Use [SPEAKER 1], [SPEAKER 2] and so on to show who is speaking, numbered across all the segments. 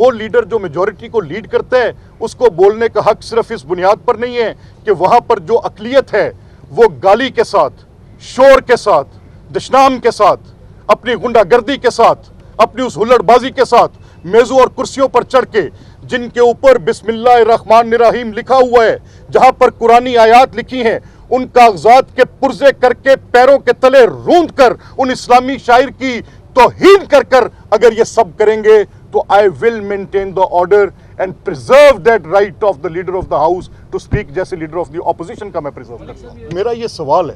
[SPEAKER 1] وہ لیڈر جو میجورٹی کو لیڈ کرتا ہے اس کو بولنے کا حق صرف اس بنیاد پر نہیں ہے کہ وہاں پر جو اقلیت ہے وہ گالی کے ساتھ، شور کے ساتھ، دشنام کے ساتھ، اپنی غنڈہ گردی کے ساتھ، اپنی اس ہلڑ بازی کے ساتھ میزوں اور کرسیوں پر چڑھ کے، جن کے اوپر بسم اللہ الرحمن الرحیم لکھا ہوا ہے، جہاں پر قرآنی آیات لکھی ہیں، ان کاغذات کے پرزے کر کے پیروں کے تلے روند کر ان اسلامی شاعر کی توہین کر کر اگر یہ سب کریں گے تو I will maintain the order and preserve that right of the leader of the house to speak جیسے leader of the opposition کا میں preserve کرتا ہوں۔ میرا یہ سوال ہے،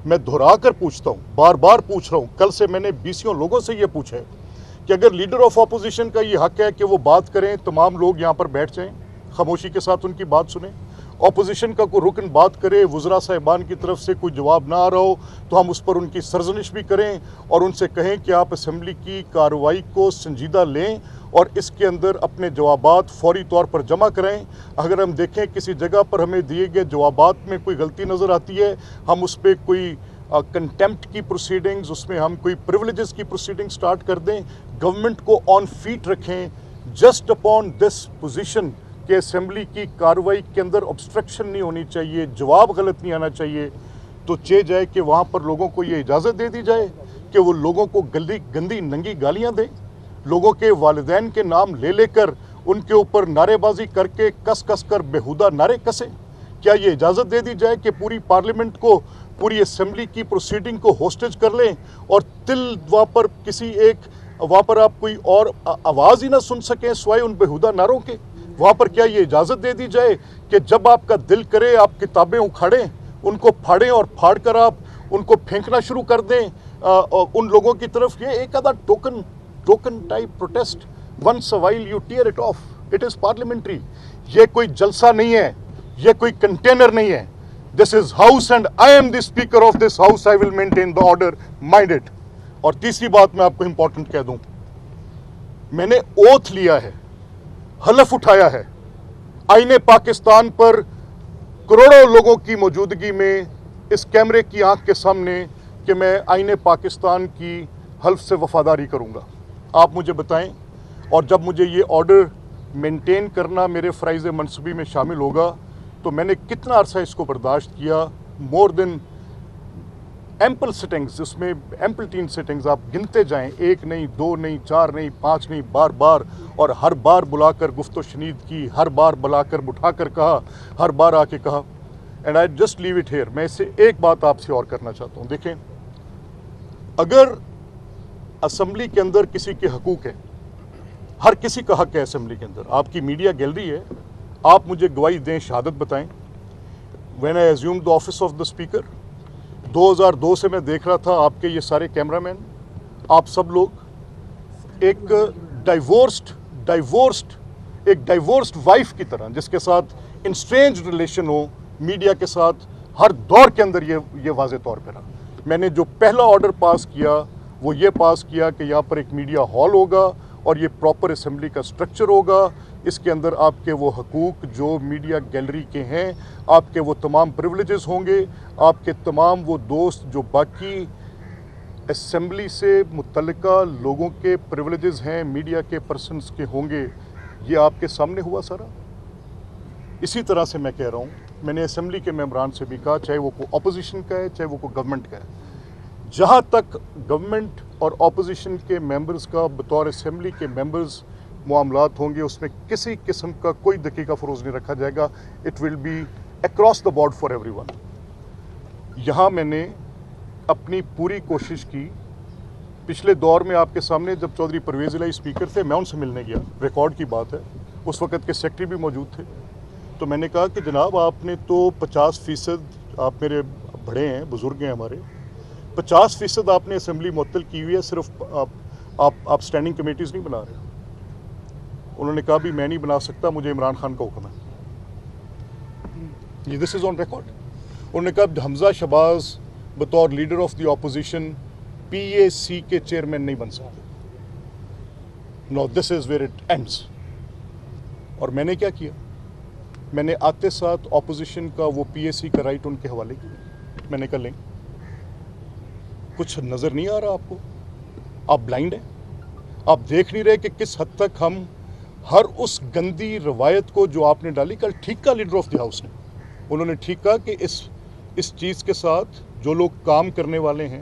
[SPEAKER 1] میں دہرا کر پوچھتا ہوں، بار بار پوچھ رہا ہوں، کل سے میں نے 20 لوگوں سے یہ پوچھا ہے کہ اگر لیڈر آف اپوزیشن کا یہ حق ہے کہ وہ بات کریں، تمام لوگ یہاں پر بیٹھ جائیں، خاموشی کے ساتھ ان کی بات سنیں، اپوزیشن کا کوئی رکن بات کرے، وزراء صاحبان کی طرف سے کوئی جواب نہ آ رہا ہو تو ہم اس پر ان کی سرزنش بھی کریں اور ان سے کہیں کہ آپ اسمبلی کی کارروائی کو سنجیدہ لیں اور اس کے اندر اپنے جوابات فوری طور پر جمع کریں۔ اگر ہم دیکھیں کسی جگہ پر ہمیں دیے گئے جوابات میں کوئی غلطی نظر آتی ہے، ہم اس پہ کوئی کنٹیمپٹ کی پروسیڈنگز، اس میں ہم کوئی پریولیجز کی پروسیڈنگ سٹارٹ کر دیں، گورنمنٹ کو آن فیٹ رکھیں جسٹ اپون دس پوزیشن کہ اسمبلی کی کارروائی کے اندر obstruction نہیں ہونی چاہیے، جواب غلط نہیں آنا چاہیے، تو چاہے جائے کہ وہاں پر لوگوں کو یہ اجازت دے دی جائے کہ وہ لوگوں کو گندی ننگی گالیاں دیں، لوگوں کے والدین کے نام لے لے کر ان کے اوپر نعرے بازی کر کے کس کس کر بیہودہ نعرے کسیں۔ کیا یہ اجازت دے دی جائے کہ پوری پارلیمنٹ کو، پوری اسمبلی کی پروسیڈنگ کو ہوسٹیج کر لیں اور وہاں پر کسی ایک وہاں پر آپ کوئی اور آواز ہی نہ سن سکیں سوائے ان بیہودہ نعروں کے؟ وہاں پر کیا یہ اجازت دے دی جائے کہ جب آپ کا دل کرے آپ کتابیں اکھاڑیں، ان کو پھاڑیں اور پھاڑ کر آپ ان کو پھینکنا شروع کر دیں ان لوگوں کی طرف؟ یہ ایک آدھا token type protest once a while you tear it off, it is parliamentary. یہ کوئی جلسہ نہیں ہے، یہ کوئی کنٹینر نہیں ہے، this is house and I am the speaker of this house, I will maintain the order, mind it. اور تیسری بات میں آپ کو امپورٹنٹ کہہ دوں، میں نے اوتھ لیا ہے، حلف اٹھایا ہے آئین پاکستان پر کروڑوں لوگوں کی موجودگی میں اس کیمرے کی آنکھ کے سامنے کہ میں آئین پاکستان کی حلف سے وفاداری کروں گا۔ آپ مجھے بتائیں، اور جب مجھے یہ آرڈر مینٹین کرنا میرے فرائض منصبی میں شامل ہوگا تو میں نے کتنا عرصہ اس کو برداشت کیا؟ مور دین ایمپل سٹنگز، اس میں ایمپل 3 سٹنگز آپ گنتے جائیں، 1 نہیں، 2 نہیں، 4 نہیں، 5 نہیں، بار بار، اور ہر بار بلا کر گفت و شنید کی، ہر بار بلا کر بٹھا کر کہا، ہر بار آ کے کہا۔ And I just leave it here. میں اس سے ایک بات آپ سے اور کرنا چاہتا ہوں، دیکھیں، اگر اسمبلی کے اندر کسی کے حقوق ہیں، ہر کسی کا حق ہے اسمبلی کے اندر، آپ کی میڈیا گیلری ہے، آپ مجھے گواہی دیں، شہادت بتائیں۔ When I assume the office of the speaker, 2002 سے میں دیکھ رہا تھا آپ کے یہ سارے کیمرہ مین، آپ سب لوگ ایک ڈائیورسڈ وائف کی طرح، جس کے ساتھ انسٹرینج ریلیشن ہو میڈیا کے ساتھ، ہر دور کے اندر یہ واضح طور پہ رہا۔ میں نے جو پہلا آرڈر پاس کیا وہ یہ پاس کیا کہ یہاں پر ایک میڈیا ہال ہوگا اور یہ پراپر اسمبلی کا سٹرکچر ہوگا، اس کے اندر آپ کے وہ حقوق جو میڈیا گیلری کے ہیں، آپ کے وہ تمام پریولیجز ہوں گے، آپ کے تمام وہ دوست جو باقی اسمبلی سے متعلقہ لوگوں کے پریولیجز ہیں، میڈیا کے پرسنز کے ہوں گے، یہ آپ کے سامنے ہوا سارا۔ اسی طرح سے میں کہہ رہا ہوں، میں نے اسمبلی کے ممبران سے بھی کہا، چاہے وہ کوئی اپوزیشن کا ہے، چاہے وہ کوئی گورنمنٹ کا ہے، جہاں تک گورنمنٹ اور اپوزیشن کے ممبرز کا بطور اسمبلی کے ممبرز معاملات ہوں گے، اس میں کسی قسم کا کوئی دقیقہ فروز نہیں رکھا جائے گا۔ It will be across the board for everyone. یہاں میں نے اپنی پوری کوشش کی، پچھلے دور میں آپ کے سامنے جب چودھری پرویز الہی اسپیکر تھے، میں ان سے ملنے گیا، ریکارڈ کی بات ہے، اس وقت کے سیکرٹری بھی موجود تھے، تو میں نے کہا کہ جناب آپ نے تو 50%، آپ میرے بڑے ہیں، بزرگ ہیں ہمارے، 50% آپ نے اسمبلی معطل کی ہوئی ہے، صرف آپ سٹینڈنگ کمیٹیز نہیں بنا رہے۔ انہوں نے کہا بھی میں نہیں بنا سکتا، مجھے عمران خان کا حکم ہے، یہ دس از آن ریکارڈ۔ انہوں نے کہا حمزہ شہباز بطور لیڈر آف دی اپوزیشن پی اے سی کے چیئرمین نہیں بن سکتے۔ نو دس از ویئر اٹ اینڈس۔ اور میں نے کیا کیا؟ میں نے آتے ساتھ اپوزیشن کا وہ پی اے سی کا رائٹ ان کے حوالے کیا۔ میں نے کہا لیں، کچھ نظر نہیں آ رہا آپ کو؟ آپ بلائنڈ ہیں؟ آپ دیکھ نہیں رہے کہ کس حد تک ہم ہر اس گندی روایت کو جو آپ نے ڈالی. کل ٹھیک کہا لیڈر آف دی ہاؤس نے, انہوں نے ٹھیک کہا کہ اس چیز کے ساتھ جو لوگ کام کرنے والے ہیں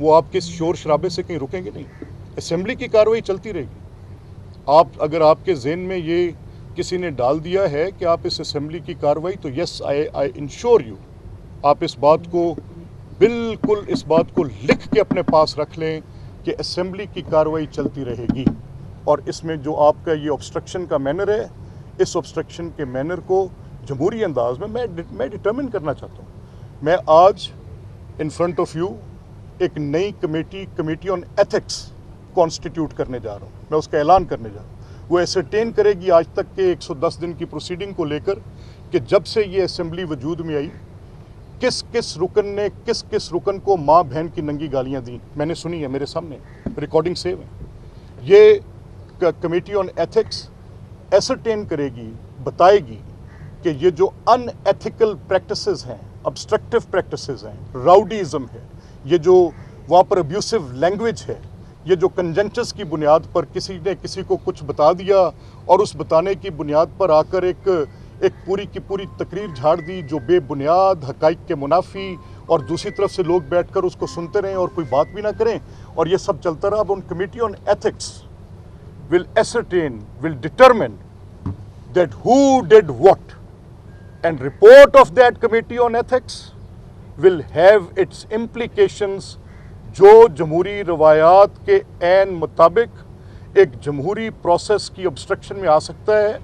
[SPEAKER 1] وہ آپ کے شور شرابے سے کہیں رکیں گے نہیں. اسمبلی کی کارروائی چلتی رہے گی. اگر آپ کے ذہن میں یہ کسی نے ڈال دیا ہے کہ آپ اس اسمبلی کی کارروائی, تو یس آئی انشور یو, آپ اس بات کو بالکل اس بات کو لکھ کے اپنے پاس رکھ لیں کہ اسمبلی کی کارروائی چلتی رہے گی. اور اس میں جو آپ کا یہ obstruction کا مینر ہے, اس obstruction کے مینر کو جمہوری انداز میں ڈٹرمن کرنا چاہتا ہوں. میں آج ان فرنٹ آف یو ایک نئی کمیٹی آن ایتھکس کانسٹیٹیوٹ کرنے جا رہا ہوں. میں اس کا اعلان کرنے جا رہا ہوں. وہ ایسرٹین کرے گی آج تک کے 110 دن کی پروسیڈنگ کو لے کر کہ جب سے یہ اسمبلی وجود میں آئی کس کس رکن کو ماں بہن کی ننگی گالیاں دیں. میں نے سنی ہے, میرے سامنے ریکارڈنگ سیو ہے. یہ کمیٹی آن ایتھکس ایسرٹین کرے گی, بتائے گی کہ یہ جو ان ایتھیکل پریکٹسز ہیں, ابسٹرکٹیو پریکٹسز ہیں, راؤڈیزم ہے, یہ جو وہاں پر ابیوسو لینگویج ہے, یہ جو کنجنچس کی بنیاد پر کسی نے کسی کو کچھ بتا دیا اور اس بتانے کی بنیاد پر آ کر ایک پوری کی پوری تقریر جھاڑ دی جو بے بنیاد, حقائق کے منافی, اور دوسری طرف سے لوگ بیٹھ کر اس کو سنتے رہیں اور کوئی بات بھی نہ کریں, اور یہ سب چلتا رہا. اب ان committee on ethics will ascertain, will determine that who did what, and report of that committee on ethics will have its implications جو جمہوری روایات کے عین مطابق ایک جمہوری پروسیس کی obstruction میں آ سکتا ہے.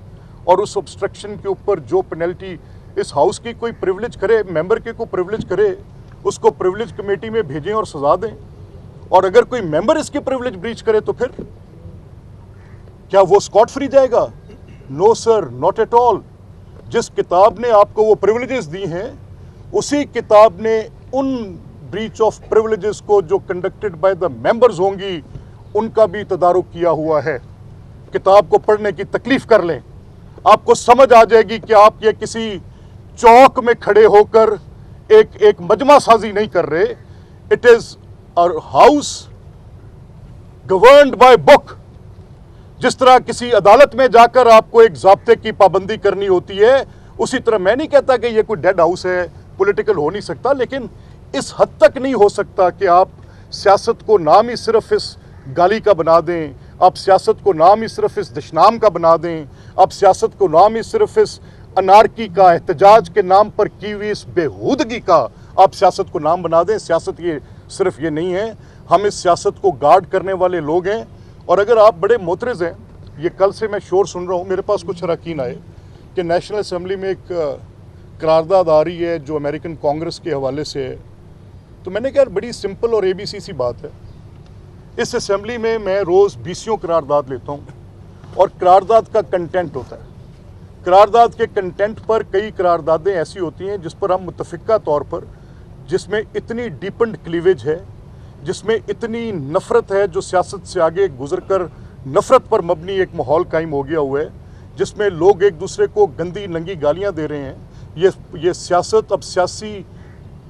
[SPEAKER 1] اور اس obstruction کے اوپر جو پینلٹی اس ہاؤس کی کوئی پریولیج کرے, ممبر کے کو پریولیج کرے, اس کو پریولیج کمیٹی میں بھیجیں اور سزا دیں. اور اگر کوئی ممبر اس کی پریولیج بریچ کرے تو پھر کیا وہ اسکاٹ فری جائے گا؟ نو سر, ناٹ ایٹ آل. جس کتاب نے آپ کو وہ پریولیجز دی ہیں, اسی کتاب نے ان بریچ آف پریولیجز کو جو کنڈکٹڈ بائی دا ممبرز ہوں گی ان کا بھی تدارک کیا ہوا ہے. کتاب کو پڑھنے کی تکلیف کر لیں, آپ کو سمجھ آ جائے گی کہ آپ یہ کسی چوک میں کھڑے ہو کر ایک مجمع سازی نہیں کر رہے. It is a house governed by book. جس طرح کسی عدالت میں جا کر آپ کو ایک ضابطے کی پابندی کرنی ہوتی ہے, اسی طرح میں نہیں کہتا کہ یہ کوئی ڈیڈ ہاؤس ہے, پولیٹیکل ہو نہیں سکتا, لیکن اس حد تک نہیں ہو سکتا کہ آپ سیاست کو نام ہی صرف اس گالی کا بنا دیں, آپ سیاست کو نام ہی صرف اس دشنام کا بنا دیں, آپ سیاست کو نام ہی صرف اس انارکی کا, احتجاج کے نام پر کی ہوئی اس بےہودگی کا آپ سیاست کو نام بنا دیں. سیاست یہ صرف یہ نہیں ہے, ہم اس سیاست کو گارڈ کرنے والے لوگ ہیں. اور اگر آپ بڑے معترض ہیں, یہ کل سے میں شور سن رہا ہوں, میرے پاس کچھ اراکین آئے کہ نیشنل اسمبلی میں ایک قرارداد آ رہی ہے جو امریکن کانگریس کے حوالے سے ہے. تو میں نے کہا بڑی سمپل اور ABC سی بات ہے. اس اسمبلی میں میں روز 20 قرارداد لیتا ہوں اور قرارداد کا کنٹینٹ ہوتا ہے. قرارداد کے کنٹینٹ پر کئی قراردادیں ایسی ہوتی ہیں جس پر ہم متفقہ طور پر, جس میں اتنی ڈیپنڈ کلیویج ہے, جس میں اتنی نفرت ہے, جو سیاست سے آگے گزر کر نفرت پر مبنی ایک ماحول قائم ہو گیا ہوا ہے, جس میں لوگ ایک دوسرے کو گندی ننگی گالیاں دے رہے ہیں. یہ سیاست اب سیاسی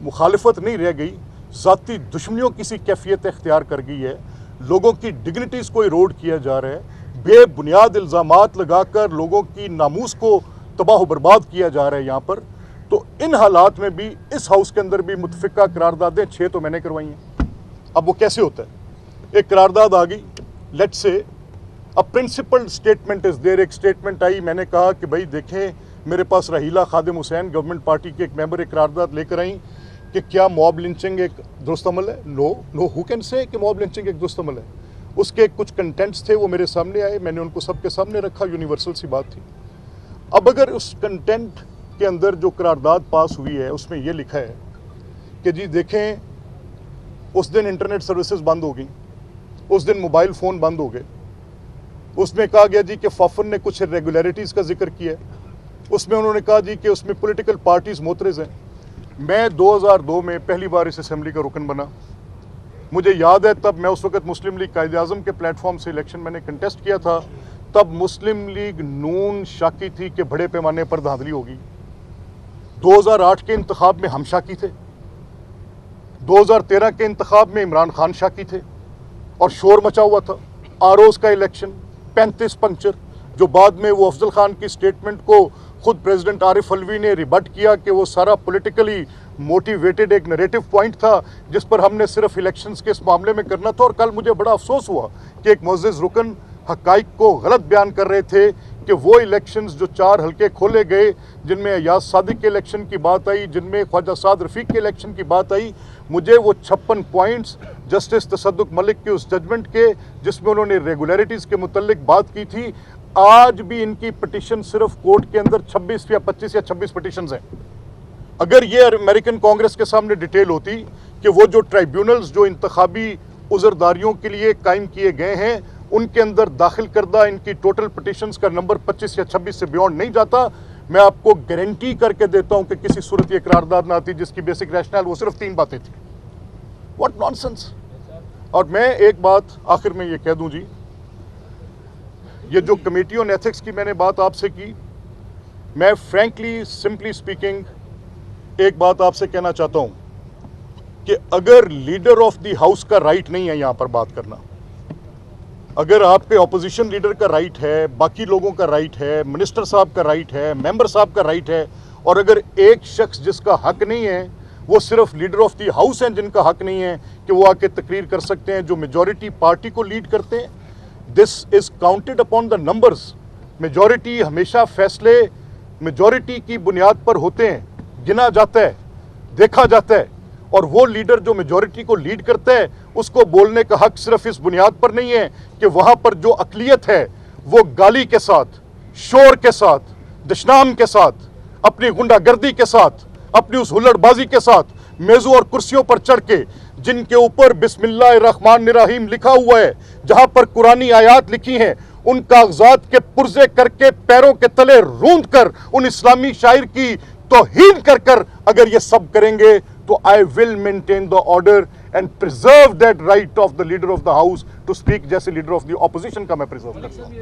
[SPEAKER 1] مخالفت نہیں رہ گئی, ذاتی دشمنیوں کی سی کیفیت اختیار کر گئی ہے. لوگوں کی ڈگنیٹیز کو ایروڈ کیا جا رہا ہے, بے بنیاد الزامات لگا کر لوگوں کی ناموس کو تباہ و برباد کیا جا رہا ہے یہاں پر. تو ان حالات میں بھی اس ہاؤس کے اندر بھی متفقہ قراردادیں 6 تو میں نے کروائی ہیں. اب وہ کیسے ہوتا ہے؟ ایک قرارداد آ گئی, لیٹ سے ا پرنسپل اسٹیٹمنٹ از دیر. ایک اسٹیٹمنٹ آئی, میں نے کہا کہ بھائی دیکھیں میرے پاس رحیلہ خادم حسین گورنمنٹ پارٹی کے ایک ممبر ایک قرارداد لے کر آئیں کہ کیا موب لنچنگ ایک درست عمل ہے؟ نو ہو کین سے کہ موب لنچنگ ایک درست عمل ہے. اس کے کچھ کنٹینٹس تھے, وہ میرے سامنے آئے, میں نے ان کو سب کے سامنے رکھا, یونیورسل سی بات تھی. اب اگر اس کنٹینٹ کے اندر جو قرارداد پاس ہوئی ہے اس میں یہ لکھا ہے کہ جی دیکھیں اس دن انٹرنیٹ سروسز بند ہو گئیں, اس دن موبائل فون بند ہو گئے, اس میں کہا گیا جی کہ فافن نے کچھ ریگولیرٹیز کا ذکر کیا ہے, اس میں انہوں نے کہا جی کہ اس میں پولیٹیکل پارٹیز معترض ہیں. میں 2002 میں پہلی بار اس اسمبلی کا رکن بنا. مجھے یاد ہے تب میں اس وقت مسلم لیگ قائد اعظم کے پلیٹ فارم سے الیکشن میں نے کنٹیسٹ کیا تھا. تب مسلم لیگ نون شاکی تھی کہ بڑے پیمانے پر دھاندلی ہوگی. 2008 کے انتخاب میں ہم شاکی تھے, 2013 کے انتخاب میں عمران خان شاکی تھے اور شور مچا ہوا تھا. آروز کا الیکشن 35 پنکچر, جو بعد میں وہ افضل خان کی سٹیٹمنٹ کو خود پریزیڈنٹ عارف الوی نے ریبٹ کیا کہ وہ سارا پولیٹیکلی موٹیویٹڈ ایک نریٹو پوائنٹ تھا جس پر ہم نے صرف الیکشنز کے اس معاملے میں کرنا تھا. اور کل مجھے بڑا افسوس ہوا کہ ایک معزز رکن حقائق کو غلط بیان کر رہے تھے کہ وہ الیکشنز جو 4 حلقے کھولے گئے جن میں ایاز صادق کے الیکشن کی بات آئی, جن میں خواجہ سعد رفیق کے الیکشن کی بات آئی, مجھے وہ 56 پوائنٹس جسٹس تصدق ملک کے اس ججمنٹ کے جس میں انہوں نے ریگولیرٹیز کے متعلق بات کی تھی, آج بھی ان کی پٹیشن صرف کورٹ کے اندر 26 یا 25 یا 26 پٹیشنز ہیں. اگر یہ امریکن کانگریس کے سامنے ڈیٹیل ہوتی کہ وہ جو ٹرائیبیونلز جو انتخابی عذرداریوں کے لیے قائم کیے گئے ہیں ان کے اندر داخل کردہ ان کی ٹوٹل پٹیشنز کا نمبر 25 یا 26 سے بیونڈ نہیں جاتا, میں آپ کو گارنٹی کر کے دیتا ہوں کہ کسی صورت یہ قرارداد نہ آتی جس کی بیسک ریشنل وہ صرف 3 باتیں تھیں. What naan sense. اور میں ایک بات آخر میں یہ کہہ دوں جی, یہ جو کمیٹی آن ایتھکس کی میں نے بات آپ سے کی, میں فرینکلی سمپلی سپیکنگ ایک بات آپ سے کہنا چاہتا ہوں کہ اگر لیڈر آف دی ہاؤس کا رائٹ نہیں ہے یہاں پر بات کرنا, اگر آپ کے اپوزیشن لیڈر کا رائٹ ہے, باقی لوگوں کا رائٹ ہے, منسٹر صاحب کا رائٹ ہے, ممبر صاحب کا رائٹ ہے, اور اگر ایک شخص جس کا حق نہیں ہے وہ صرف لیڈر آف دی ہاؤس ہیں جن کا حق نہیں ہے کہ وہ آ کے تقریر کر سکتے ہیں جو میجورٹی پارٹی کو لیڈ کرتے ہیں, this is counted upon the numbers. Majority ہمیشہ فیصلے میجورٹی کی بنیاد پر ہوتے ہیں, گنا جاتا ہے, دیکھا جاتا ہے, اور وہ لیڈر جو میجورٹی کو لیڈ کرتا ہے اس کو بولنے کا حق صرف اس بنیاد پر نہیں ہے کہ وہاں پر جو اقلیت ہے وہ گالی کے ساتھ, شور کے ساتھ, دشنام کے ساتھ, اپنی غنڈہ گردی کے ساتھ, اپنی اس ہلڑ بازی کے ساتھ میزوں اور کرسیوں پر چڑھ کے جن کے اوپر بسم اللہ الرحمن الرحیم لکھا ہوا ہے, جہاں پر قرآنی آیات لکھی ہیں, ان کاغذات کے پرزے کر کے پیروں کے تلے روند کر ان اسلامی شاعر کی توہین کر اگر یہ سب کریں گے تو I will maintain the order and preserve that right of the leader of the house to speak جیسے leader of the opposition کا میں preserve کرتا ہوں.